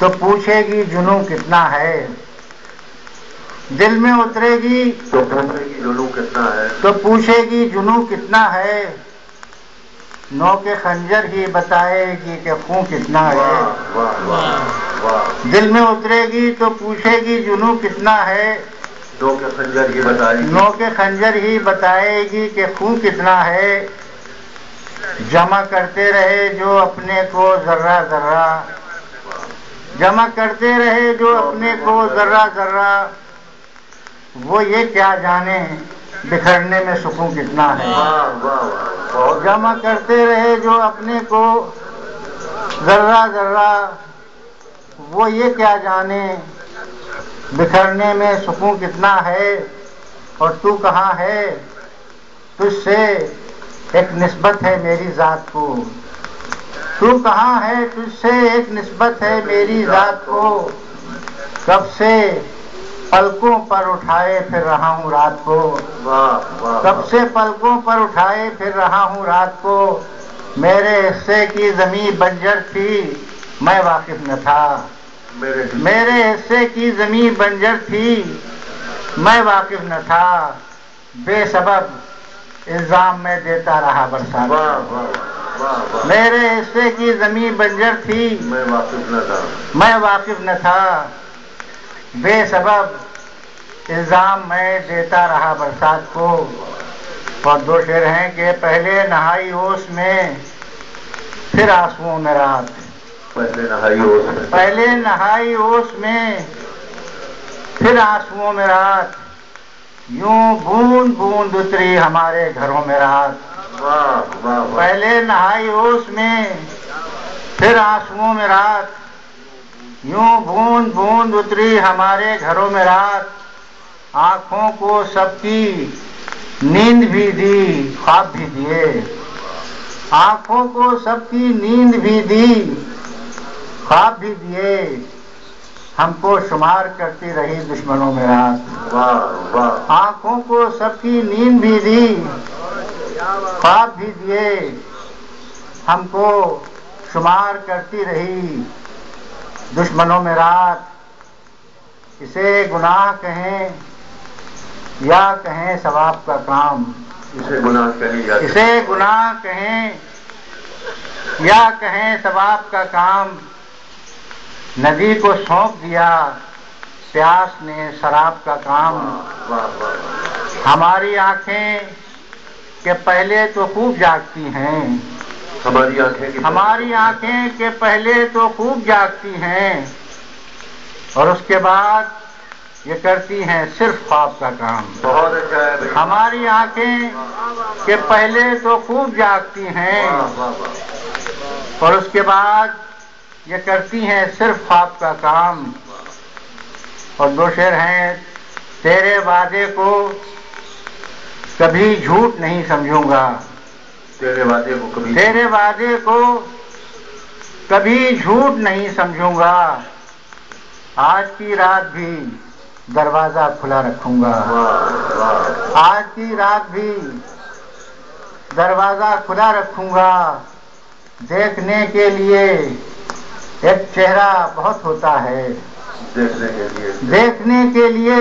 تو پوچھے گی جنوں کتنا ہے، دل میں اترے گی تو پوچھے گی جنوں کتنا ہے، تو پوچھے گی جنوں کتنا ہے، نو کے خنجر ہی بتائے گی کہ خون کتنا ہے۔ واہ واہ واہ واہ، دل میں اترے گی تو پوچھے گی جنوں کتنا ہے، نو کے خنجر ہی بتائے گی، نو کے خنجر ہی بتائے گی کہ خون کتنا ہے۔ جمع کرتے رہے جو اپنے کو ذرہ ذرہ، جمع کرتے رہے جو اپنے کو ذرہ ذرہ، وہ یہ کیا جانے بکھرنے میں سکون کتنا ہے۔ واہ واہ واہ، بہت جمع کرتے رہے جو اپنے کو ذرہ ذرہ، وہ یہ کیا جانے بکھرنے میں سکون کتنا ہے۔ اور تو کہاں ہے، تجھ سے ایک نسبت ہے میری ذات کو، تو کہاں ہے، تجھ سے ایک نسبت ہے میری ذات کو، کب سے پلکوں پر اٹھائے پھر رہا ہوں رات کو، واہ واہ، کب سے پلکوں پر اٹھائے پھر رہا ہوں رات کو، میرے حصے کی زمیں بنجر تھی میں واقف نہ تھا، میرے حصے کی زمیں بنجر تھی میں واقف نہ تھا، بے سبب الزام میں دیتا رہا برسات، واہ واہ واہ، میرے حصے کی زمیں بنجر تھی میں واقف نہ تھا، میں واقف نہ تھا، بے سبب الزام میں دیتا رہا برسات کو۔ اور دو شعر ہیں کہ پہلے نہائی اوس میں پھر آنسوؤں میں رات، پہلے نہائی اوس میں، پہلے نہائی اوس میں پھر آنسوؤں میں رات، یوں بوند بوند اتری ہمارے گھروں میں رات، واہ واہ واہ، پہلے نہائی اوس میں پھر آنسوؤں میں رات، یوں بوند بوند اتری ہمارے گھروں میں رات، آنکھوں کو سب کی نیند بھی دی خواب بھی دیے، آنکھوں کو سب کی نیند بھی دی خواب بھی دیے، ہم کو شمار کرتی رہی دشمنوں میں رات، واہ واہ، آنکھوں کو سب کی نیند بھی دی خواب بھی دیے، ہم کو شمار کرتی رہی دشمنوں میں رات، اسے گناہ کہیں یا کہیں ثواب کا کام، اسے گناہ کہیں یا اسے گناہ کہیں یا کہیں ثواب کا کام، ندی کو سونپ دیا پیاس نے شراب کا کام، واہ واہ، ہماری آنکھیں کہ پہلے تو خوب جاگتی ہیں، ہماری آنکھیں کی، ہماری آنکھیں کہ پہلے تو خوب جاگتی ہیں، اور اس کے بعد یہ کرتی ہیں صرف خواب کا کام، بہت اچھا ہے بھائی، ہماری آنکھیں کہ پہلے تو خوب جاگتی ہیں، واہ واہ واہ، اور اس کے بعد یہ کرتی ہیں صرف خواب کا کام۔ اور دو شعر ہیں، تیرے وعدے کو کبھی جھوٹ نہیں سمجھوں گا، تیرے وعدے کو کبھی، تیرے وعدے کو کبھی جھوٹ نہیں سمجھوں گا، آج کی رات بھی دروازہ کھلا رکھوں گا، واہ واہ، آج کی رات بھی دروازہ کھلا رکھوں گا، دیکھنے کے لیے ایک چہرہ بہت ہوتا ہے، دیکھنے کے لیے، دیکھنے کے لیے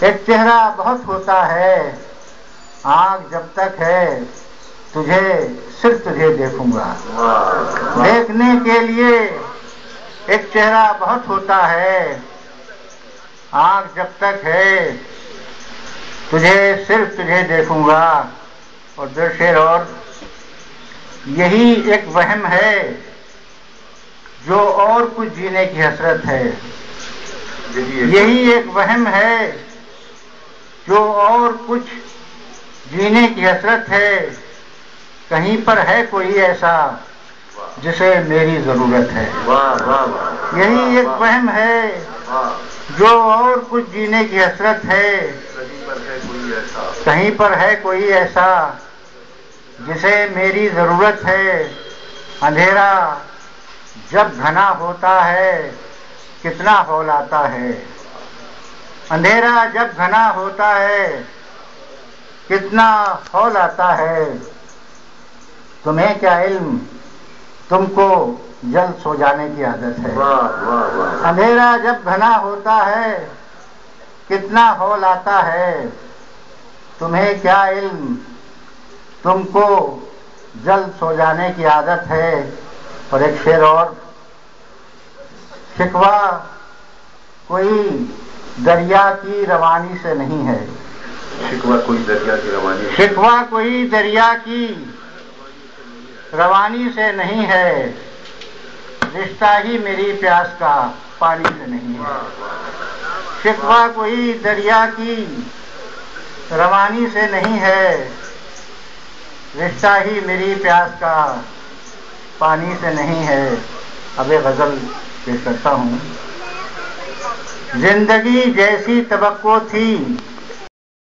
ایک چہرہ بہت ہوتا ہے، آنکھ جب تک ہے تجھے صرف تجھے دیکھوں گا، واہ واہ، دیکھنے کے لیے ایک چہرہ بہت ہوتا ہے، آنکھ جب تک ہے تجھے صرف تجھے دیکھوں گا۔ اور دو شعر اور، یہی ایک وہم ہے جو اور کچھ جینے کی حسرت ہے، یہی ایک وہم ہے جو اور کچھ جینے کی حسرت ہے، کہیں پر ہے کوئی ایسا جسے میری ضرورت ہے، واہ واہ واہ، یہی ایک وہم ہے جو اور کچھ جینے کی حسرت ہے، کہیں پر ہے کوئی ایسا، کہیں پر ہے کوئی ایسا جسے میری ضرورت ہے، اندھیرا جب گھنا ہوتا ہے کتنا ہول آتا ہے، اندھیرا جب گھنا ہوتا ہے کتنا ہول آتا ہے، تمہیں کیا علم تم کو جلد سو جانے کی عادت ہے۔ واہ واہ واہ، اندھیرا جب گھنا ہوتا ہے کتنا ہول آتا ہے، تمہیں کیا علم، تم کو جلد سو جانے کی عادت ہے۔ اور ایک شعر اور، شکوہ کوئی دریا کی روانی سے نہیں ہے، شکوہ کوئی دریا کی روانی ہے، شکوہ کوئی دریا کی روانی سے نہیں ہے، رشتہ ہی میری پیاس کا پانی سے نہیں ہے۔ شکوہ کوئی دریا کی روانی سے نہیں ہے، رشتہ ہی میری پیاس کا پانی سے نہیں ہے۔ اب ایک غزل پیش کرتا ہوں۔ زندگی جیسی توقع تھی